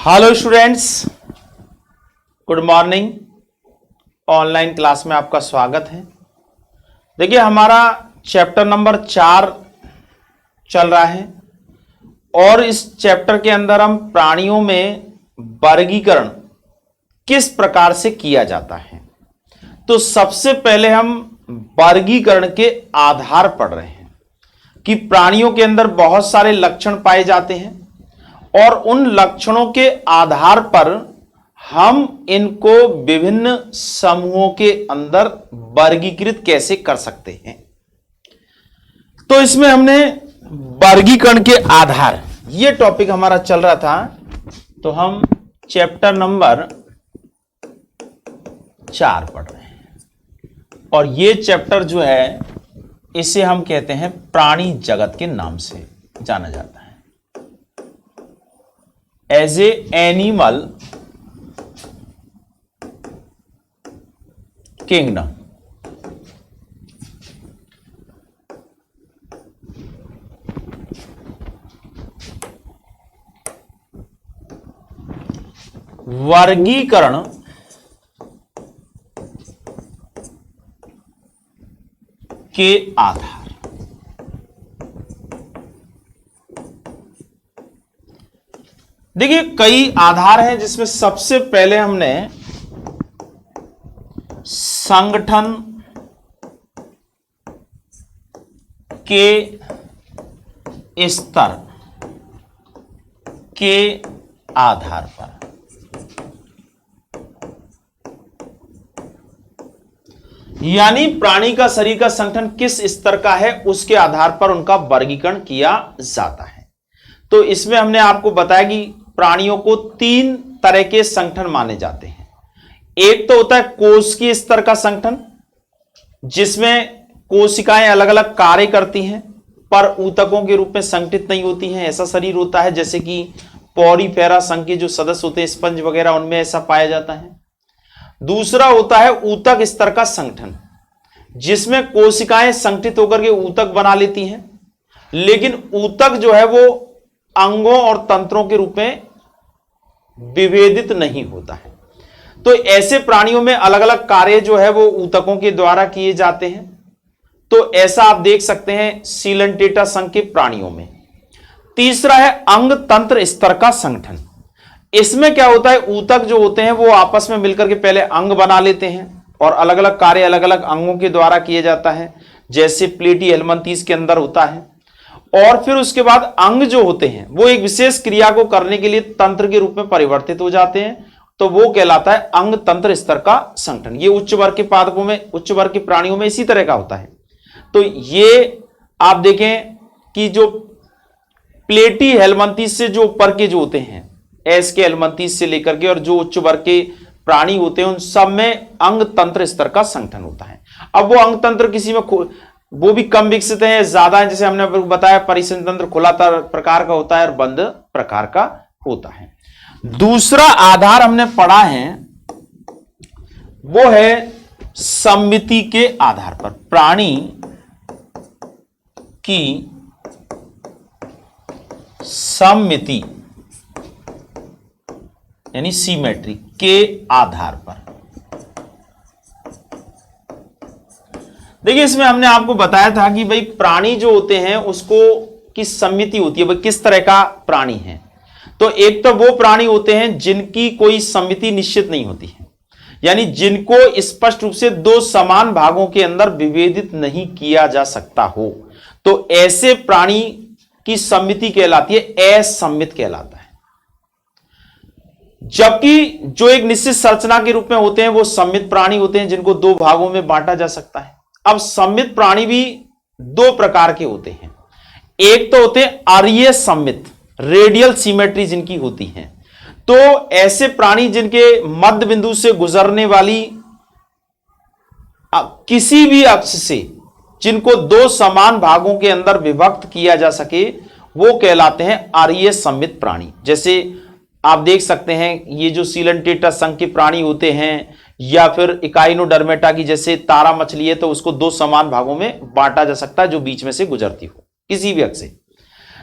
Hello students, good morning. Online class में आपका स्वागत है। देखिए, हमारा चैप्टर नंबर 4 चल रहा है और इस चैप्टर के अंदर हम प्राणियों में वर्गीकरण किस प्रकार से किया जाता है। तो सबसे पहले हम वर्गीकरण के आधार पढ़ रहे हैं कि प्राणियों के अंदर बहुत सारे लक्षण पाए जाते हैं और उन लक्षणों के आधार पर हम इनको विभिन्न समूहों के अंदर वर्गीकृत कैसे कर सकते हैं। तो इसमें हमने वर्गीकरण के आधार, ये टॉपिक हमारा चल रहा था। तो हम चैप्टर नंबर 4 पढ़ रहे हैं और ये चैप्टर जो है इसे हम कहते हैं प्राणी जगत के नाम से जाना जाता है, एज ए एनिमल किंगडम। वर्गीकरण के आधार। देखिए, कई आधार हैं जिसमें सबसे पहले हमने संगठन के स्तर के आधार पर, यानी प्राणी का शरीर का संगठन किस स्तर का है उसके आधार पर उनका वर्गीकरण किया जाता है। तो इसमें हमने आपको बताया कि प्राणियों को 3 तरह के संगठन माने जाते हैं। एक तो होता है कोशिकीय स्तर का संगठन, जिसमें कोशिकाएं अलग अलग कार्य करती हैं पर ऊतकों के रूप में संगठित नहीं होती हैं। ऐसा शरीर होता है जैसे कि पॉरीफेरा संघ के जो सदस्य होते हैं, स्पंज वगैरह, उनमें ऐसा पाया जाता है। दूसरा होता है ऊतक स्तर का संगठन, जिसमें कोशिकाएं संगठित होकर के ऊतक बना लेती हैं, लेकिन ऊतक जो है वो अंगों और तंत्रों के रूप में विभेदित नहीं होता है। तो ऐसे प्राणियों में अलग अलग कार्य जो है वो ऊतकों के द्वारा किए जाते हैं। तो ऐसा आप देख सकते हैं सीलेंटेटा संघ के प्राणियों में। तीसरा है अंग तंत्र स्तर का संगठन। इसमें क्या होता है, ऊतक जो होते हैं वो आपस में मिलकर के पहले अंग बना लेते हैं और अलग अलग कार्य अलग अलग अंगों के द्वारा किए जाता है, जैसे प्लेटी हेलमिंथेस के अंदर होता है। और फिर उसके बाद अंग जो होते हैं वो एक विशेष क्रिया को करने के लिए तंत्र के रूप में परिवर्तित हो जाते हैं, तो वो कहलाता है अंग तंत्र स्तर का संगठन। ये उच्च वर्ग के पादपों में, उच्च वर्ग के प्राणियों में इसी तरह का होता है। तो ये आप देखें कि जो प्लेटी हेलमिंथेस से जो ऊपर के जो होते हैं, एस के हेलमिंथेस से लेकर के, और जो उच्च वर्ग के प्राणी होते हैं उन सब में अंग तंत्र स्तर का संगठन होता है। अब वो अंग तंत्र किसी में वो भी कम विकसित है, ज्यादा है। जैसे हमने बताया, परिसंधि तंत्र खुला प्रकार का होता है और बंद प्रकार का होता है। दूसरा आधार हमने पढ़ा है वो है सममिति के आधार पर, प्राणी की सममिति यानी सिमेट्री के आधार पर। देखिए, इसमें हमने आपको बताया था कि भाई प्राणी जो होते हैं उसको की सममिति होती है, भाई किस तरह का प्राणी है। तो एक तो वो प्राणी होते हैं जिनकी कोई सममिति निश्चित नहीं होती है, यानी जिनको स्पष्ट रूप से 2 समान भागों के अंदर विभेदित नहीं किया जा सकता हो, तो ऐसे प्राणी की सममिति कहलाती है, असममित कहलाता है। जबकि जो एक निश्चित संरचना के रूप में होते हैं वो सममित प्राणी होते हैं, जिनको 2 भागों में बांटा जा सकता है। अब सममित प्राणी भी 2 प्रकार के होते हैं। एक तो होते हैं अरीय सममित, रेडियल सिमेट्री जिनकी होती है। तो ऐसे प्राणी जिनके मध्य बिंदु से गुजरने वाली किसी भी अक्ष से, जिनको 2 समान भागों के अंदर विभक्त किया जा सके, वो कहलाते हैं अरीय सममित प्राणी। जैसे आप देख सकते हैं ये जो सीलेंटेटा संघ के प्राणी होते हैं, या फिर इकाइनोडर्मेटा की जैसे तारा मछली है, तो उसको 2 समान भागों में बांटा जा सकता है जो बीच में से गुजरती हो किसी भी अक्ष से।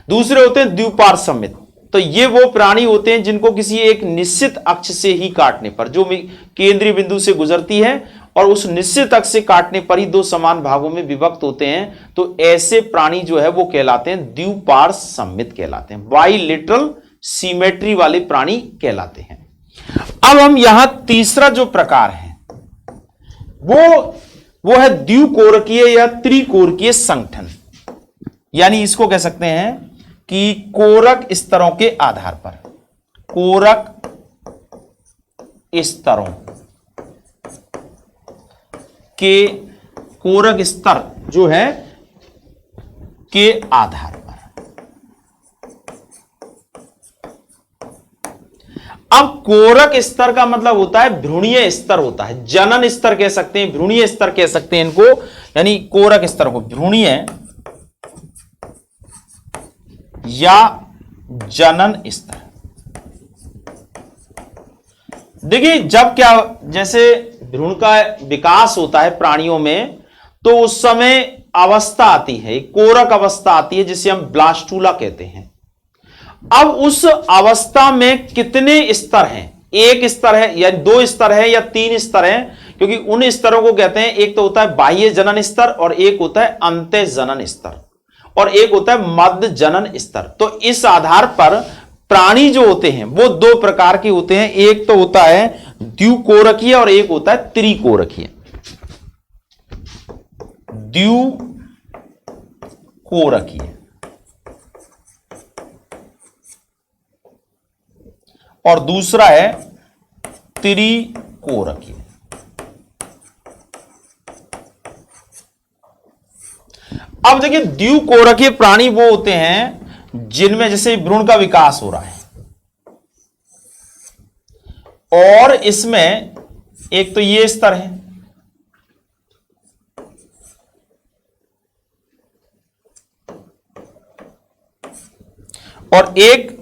दूसरे होते हैं द्विपार्श्व सममित, तो ये वो प्राणी होते हैं जिनको किसी एक निश्चित अक्ष से ही काटने पर, जो केंद्रीय बिंदु से गुजरती है और उस निश्चित अक्ष से काटने पर ही दो समान भागों में विभक्त होते हैं, तो ऐसे प्राणी जो है वो कहलाते हैं द्विपार्श्व सममित कहलाते हैं, बाइलेटरल सिमेट्री वाले प्राणी कहलाते हैं। अब हम यहां तीसरा जो प्रकार है वो है द्विकोरकीय या त्रिकोरकीय संगठन, यानी इसको कह सकते हैं कि कोरक स्तरों के आधार पर, कोरक स्तरों के, कोरक स्तर जो है के आधार पर। अब कोरक स्तर का मतलब होता है भ्रूणीय स्तर होता है, जनन स्तर कह सकते हैं, भ्रूणीय स्तर कह सकते हैं इनको, यानी कोरक स्तर को भ्रूणीय या जनन स्तर। देखिए जब क्या, जैसे भ्रूण का विकास होता है प्राणियों में, तो उस समय अवस्था आती है, कोरक अवस्था आती है जिसे हम ब्लास्टूला कहते हैं। अब उस अवस्था में कितने स्तर हैं, एक स्तर है या दो स्तर है या तीन स्तर हैं, क्योंकि उन स्तरों को कहते हैं, एक तो होता है बाह्य जनन स्तर और एक होता है अंत्य जनन स्तर और एक होता है मध्य जनन स्तर। तो इस आधार पर प्राणी जो होते हैं वो दो प्रकार के होते हैं, एक तो होता है द्विकोरकीय और एक होता है त्रिकोरकीय। द्विकोरकीय और दूसरा है त्रिकोरकीय। अब देखिए द्विकोरकीय प्राणी वो होते हैं जिनमें जैसे भ्रूण का विकास हो रहा है और इसमें एक तो ये स्तर है और एक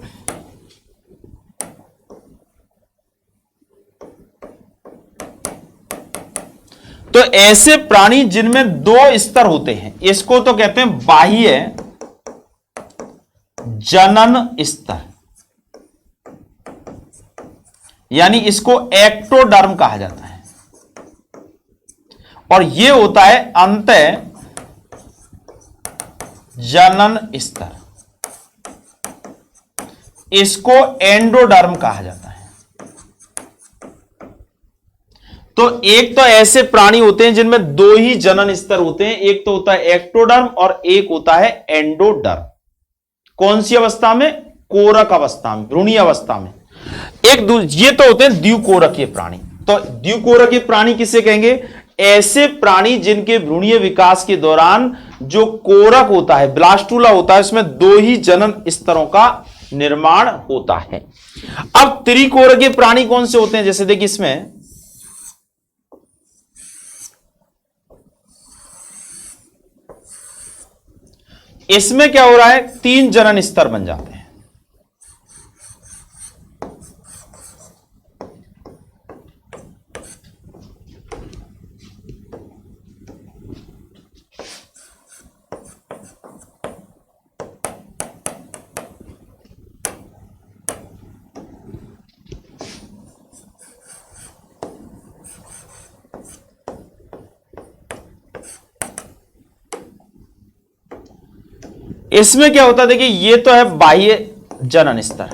तो ऐसे प्राणी जिनमें दो स्तर होते हैं, इसको तो कहते हैं बाह्य जनन स्तर, यानी इसको एक्टोडर्म कहा जाता है, और यह होता है अंतः जनन स्तर, इसको एंडोडर्म कहा जाता है। तो एक तो ऐसे प्राणी होते हैं जिनमें दो ही जनन स्तर होते हैं, एक तो होता है एक्टोडर्म और एक होता है एंडोडर्म। कौन सी अवस्था में? कोरक अवस्था में, भ्रूणीय अवस्था में। ये तो होते हैं द्विकोरकीय प्राणी। तो द्विकोरकीय प्राणी किसे कहेंगे? ऐसे प्राणी जिनके भ्रूणीय विकास के दौरान जो कोरक होता है, ब्लास्टूला होता है, उसमें दो ही जनन स्तरों का निर्माण होता है। अब त्रिकोरकीय प्राणी कौन से होते हैं? जैसे देखिए इसमें क्या हो रहा है, तीन जनन स्तर बन जाते हैं। इसमें क्या होता है, देखिए ये तो है बाह्य जनन स्तर,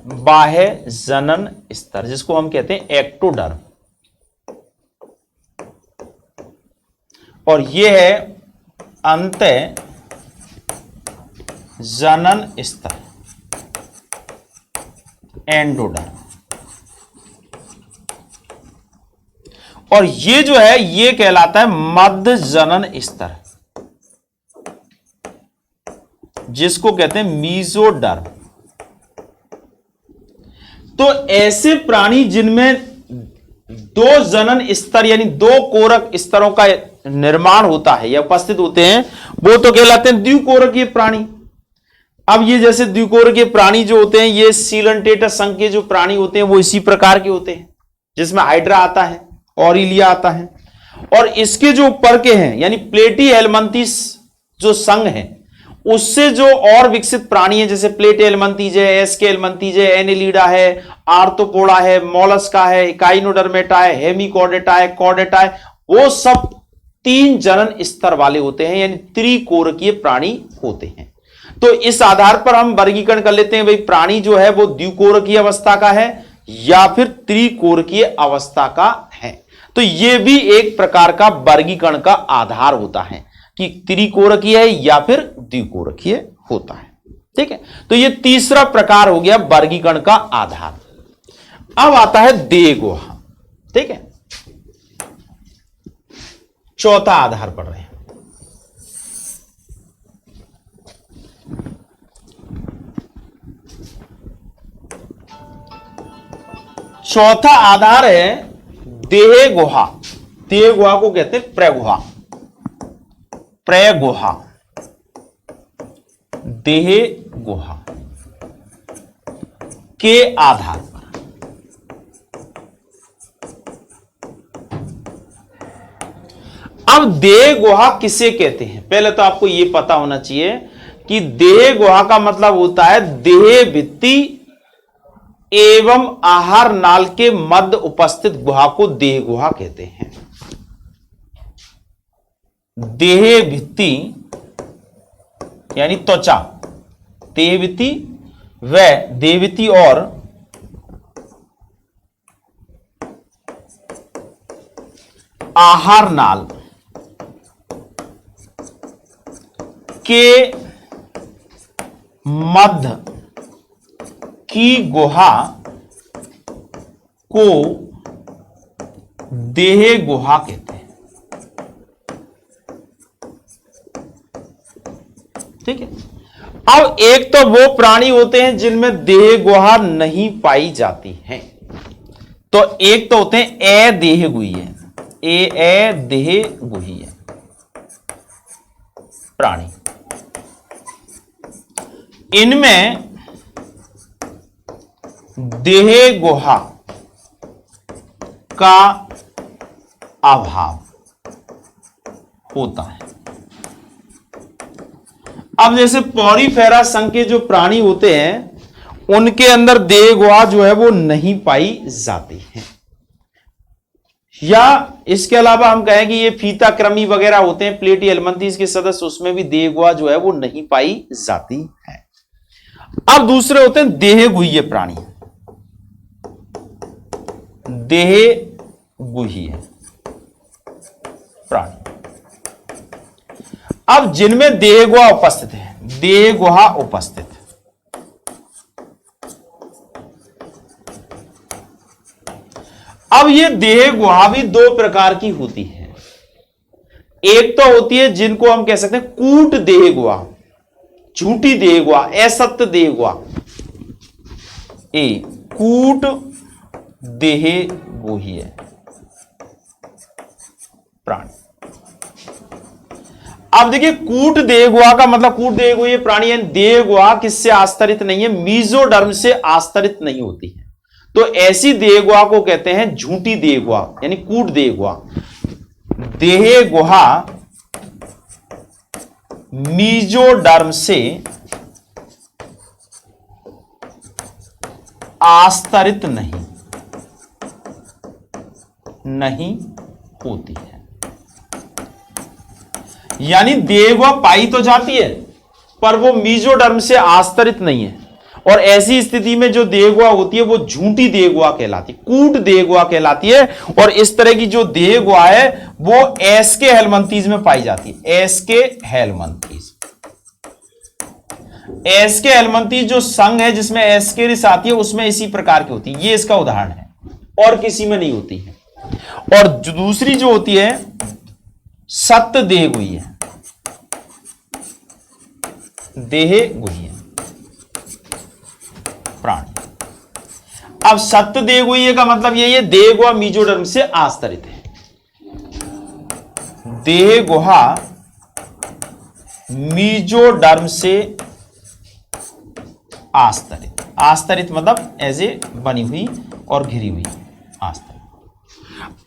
बाह्य जनन स्तर जिसको हम कहते हैं एक्टोडर्म, और ये है अंतः जनन स्तर, एंडोडर्म, और ये जो है ये कहलाता है मध्य जनन स्तर जिसको कहते हैं मीजोडर्म। तो ऐसे प्राणी जिनमें दो जनन स्तर यानी दो कोरक स्तरों का निर्माण होता है या उपस्थित होते हैं, वो तो कहलाते हैं द्विकोरकीय प्राणी। अब ये जैसे द्विकोरकीय प्राणी जो होते हैं, ये सीलेंटेटस संघ के जो प्राणी होते हैं वो इसी प्रकार के होते हैं, जिसमें हाइड्रा आता है, ऑरिलिया आता है, और इसके जो ऊपर के हैं यानी प्लेटी हेलमिंथिस जो संघ है उससे जो और विकसित प्राणी है, जैसे प्लेटे एलमंथीज है, एस्के एलमंथीज है, एनेलिडा है, आर्थ्रोपोडा है, मोलस्का है, इकाइनोडर्मेटा है, हेमिकॉर्डेटा है, कॉर्डेटा है, वो सब 3 जनन स्तर वाले होते हैं, यानी त्रिकोरकीय प्राणी होते हैं। तो इस आधार पर हम वर्गीकरण कर लेते हैं, भाई प्राणी जो है वो द्विकोरकीय अवस्था का है या फिर त्रिकोरकीय अवस्था का है। तो यह भी एक प्रकार का वर्गीकरण का आधार होता है कि त्रिकोरकीय है या फिर द्विकोरकीय होता है। ठीक है, तो यह तीसरा प्रकार हो गया वर्गीकरण का आधार। अब आता है देह गुहा। ठीक है, चौथा आधार पढ़ रहे हैं। चौथा आधार है देह गुहा। देह गुहा को कहते हैं प्रगुहा। प्रगुहा, देह गुहा के आधार पर अब देह गुहा किसे कहते हैं? पहले तो आपको यह पता होना चाहिए कि देह गुहा का मतलब होता है देह भित्ति एवं आहार नाल के मध्य उपस्थित गुहा को देह गुहा कहते हैं। देह भित्ति यानी त्वचा, देह भित्ति व देह भित्ति और आहार नाल के मध्य की गुहा को देह गुहा कहते हैं। ठीक है, अब एक तो वो प्राणी होते हैं जिनमें देह गुहा नहीं पाई जाती है, तो एक तो होते हैं अदेह गुहीय, अदेह गुहीय प्राणी। इनमें देह गुहा का अभाव होता है। अब जैसे पॉरीफेरा संघ के जो प्राणी होते हैं उनके अंदर देह गुहा जो है वो नहीं पाई जाती है, या इसके अलावा हम कहें कि ये फीताक्रमी वगैरह होते हैं, प्लेटी एलमंथीज के सदस्य, उसमें भी देह गुहा जो है वो नहीं पाई जाती है। अब दूसरे होते हैं देह गुहीय प्राणी, देह गुहीय प्राणी। अब जिनमें देह गुहा उपस्थित है, देह गुहा उपस्थित, अब ये देह गुहा भी 2 प्रकार की होती है। एक तो होती है जिनको हम कह सकते हैं कूट देह गुहा, झूठी देह गुहा, असत्य देह गुहा, कूट देह गुहीय प्राणी। अब देखिए कूट देह गुहा का मतलब, कूट देह गुहीय प्राणी यानी देह गुहा किससे आस्तरित नहीं है, मीजोडर्म से आस्तरित नहीं होती है, तो ऐसी देह गुहा को कहते हैं झूठी देह गुहा यानी कूट देह गुहा। देह गुहा मीजोडर्म से आस्तरित नहीं होती है, यानी देह गुहा पाई तो जाती है पर वो मीजोडर्म से आस्तरित नहीं है, और ऐसी स्थिति में जो देह गुहा होती है वो झूठी देह गुहा कहलाती है, कूट देह गुहा कहलाती है। और इस तरह की जो देह गुहा है वो एस्के हेलमंथीज में पाई जाती है, एस्के हेलमंथीज। एस्के हेलमंथीज जो संघ है जिसमें एस्केरिस आती है उसमें इसी प्रकार की होती है, ये इसका उदाहरण है, और किसी में नहीं होती है। और जो दूसरी जो होती है सत्य देह गुहीय, देह गुहीय प्राणी। अब सत्य देह गुहीय का मतलब यही है देह गुहा मीजोडर्म से आस्तरित है, देह गुहा मीजोडर्म से आस्तरित, आस्तरित मतलब ऐसे बनी हुई और घिरी हुई आस्तरित।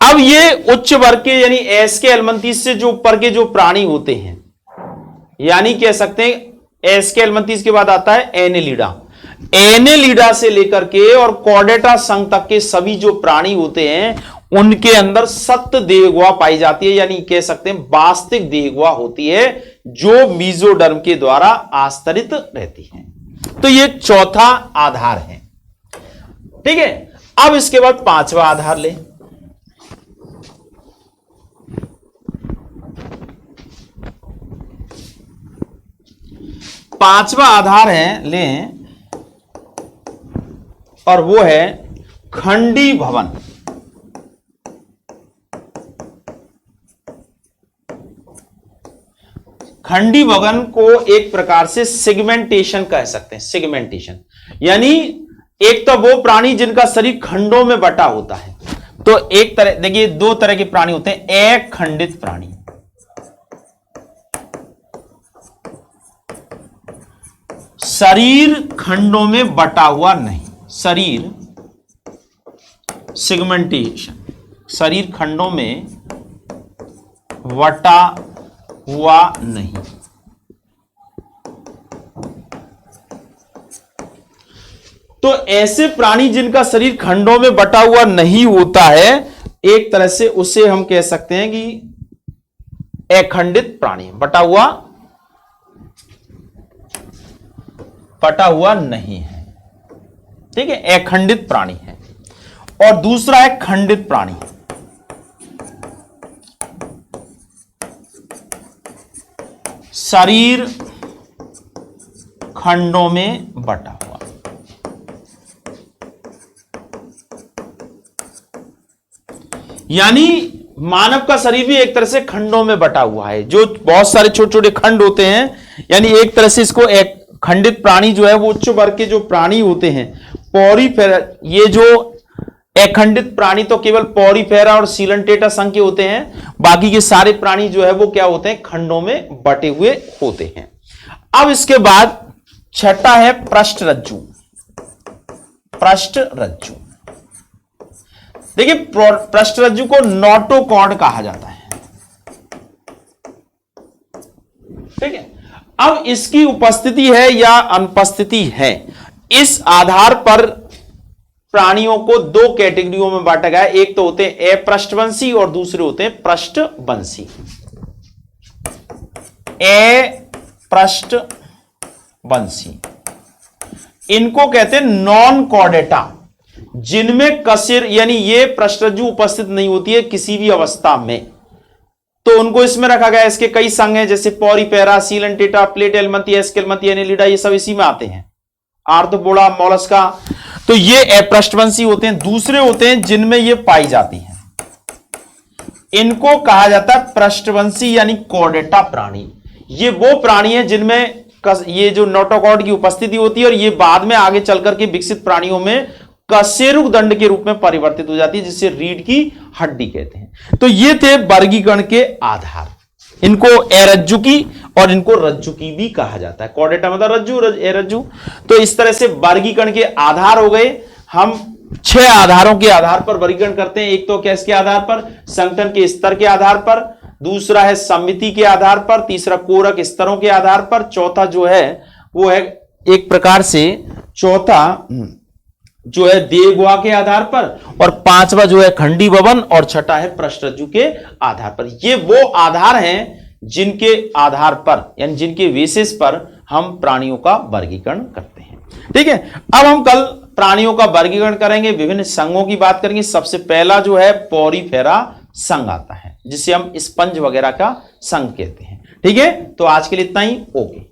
अब ये उच्च वर्ग के यानी एस्के एलमंथीज से जो ऊपर के जो प्राणी होते हैं, यानी कह सकते हैं एस्केलमंथी इसके बाद आता है एनेलिडा। एनेलिडा से लेकर के और कॉर्डेटा संघ तक के सभी जो प्राणी होते हैं उनके अंदर सख्त देहगुहा पाई जाती है, यानी कह सकते हैं वास्तविक देहगुहा होती है जो मीजोडर्म के द्वारा आस्तरित रहती है। तो ये चौथा आधार है। ठीक है, अब इसके बाद पांचवा आधार ले। पांचवा आधार है लें और वो है खंडी भवन। खंडी भवन को एक प्रकार से सेगमेंटेशन कह सकते हैं। सेगमेंटेशन यानी एक तो वो प्राणी जिनका शरीर खंडों में बटा होता है। तो एक तरह देखिए, दो तरह के प्राणी होते हैं, अखंडित प्राणी, शरीर खंडों में बटा हुआ नहीं, शरीर सेगमेंटेशन, शरीर खंडों में बटा हुआ नहीं। तो ऐसे प्राणी जिनका शरीर खंडों में बटा हुआ नहीं होता है, एक तरह से उसे हम कह सकते हैं कि अखंडित प्राणी, बटा हुआ नहीं है। ठीक है, अखंडित प्राणी है। और दूसरा है खंडित प्राणी, शरीर खंडों में बटा हुआ। यानी मानव का शरीर भी एक तरह से खंडों में बटा हुआ है, जो बहुत सारे छोटे छोटे खंड होते हैं। यानी एक तरह से इसको एक खंडित प्राणी जो है वो उच्च वर्ग के जो प्राणी होते हैं, पॉरीफेरा, ये जो अखंडित प्राणी तो केवल पॉरीफेरा और सीलेंटेटा संघ के होते हैं, बाकी के सारे प्राणी जो है वो क्या होते हैं, खंडों में बटे हुए होते हैं। अब इसके बाद छठा है पृष्ठरज्जु। पृष्ठरज्जु, देखिए पृष्ठरज्जु को नोटोकॉर्ड कहा जाता है। ठीक है, अब इसकी उपस्थिति है या अनुपस्थिति है, इस आधार पर प्राणियों को दो कैटेगरियों में बांटा गया है। एक तो होते हैं अपृष्ठवंशी और दूसरे होते हैं पृष्ठवंशी। अपृष्ठवंशी इनको कहते हैं नॉन कॉर्डेटा, जिनमें कशेर यानी ये पृष्ठरज्जु उपस्थित नहीं होती है किसी भी अवस्था में, तो उनको इसमें रखा गया। इसके कई संघ हैं, जैसे पॉरीफेरा, सीलेंटेटा, प्लेटेलमंथी, एस्केलमंथी, एनेलिडा, ये सब इसी में आते हैं। आर्थ्रोपोडा, मोलस्का, तो ये अपृष्ठवंशी होते हैं। दूसरे होते हैं जिनमें ये पाई जाती हैं, इनको कहा जाता है पृष्ठवंशी यानी कॉर्डेटा प्राणी। ये वो प्राणी है जिनमें ये जो नोटोकॉर्ड की उपस्थिति होती है और ये बाद में आगे चलकर के विकसित प्राणियों में कशेरुक दंड के रूप में परिवर्तित हो जाती है, जिससे रीढ़ की हड्डी कहते हैं। तो ये थे वर्गीकरण के आधार। इनको एरज्जुकी और इनको रज्जुकी भी कहा जाता है। कॉर्डेटा मतलब रज्जु, एरज्जु। तो इस तरह से वर्गीकरण के आधार हो गए। हम 6 आधारों के आधार पर वर्गीकरण करते हैं। एक तो क्या, इसके आधार पर संगठन के स्तर के आधार पर, दूसरा है समिति के आधार पर, तीसरा कोरक स्तरों के आधार पर, चौथा जो है वो है एक प्रकार से चौथा जो है देहगुहा के आधार पर, और पांचवा जो है खंडी भवन, और छठा है पृष्ठरज्जु के आधार पर। ये वो आधार हैं जिनके आधार पर यानी जिनके बेसिस पर हम प्राणियों का वर्गीकरण करते हैं। ठीक है, अब हम कल प्राणियों का वर्गीकरण करेंगे, विभिन्न संघों की बात करेंगे। सबसे पहला जो है पॉरीफेरा संघ आता है, जिसे हम स्पंज वगैरह का संघ कहते हैं। ठीक है, तो आज के लिए इतना ही। ओके।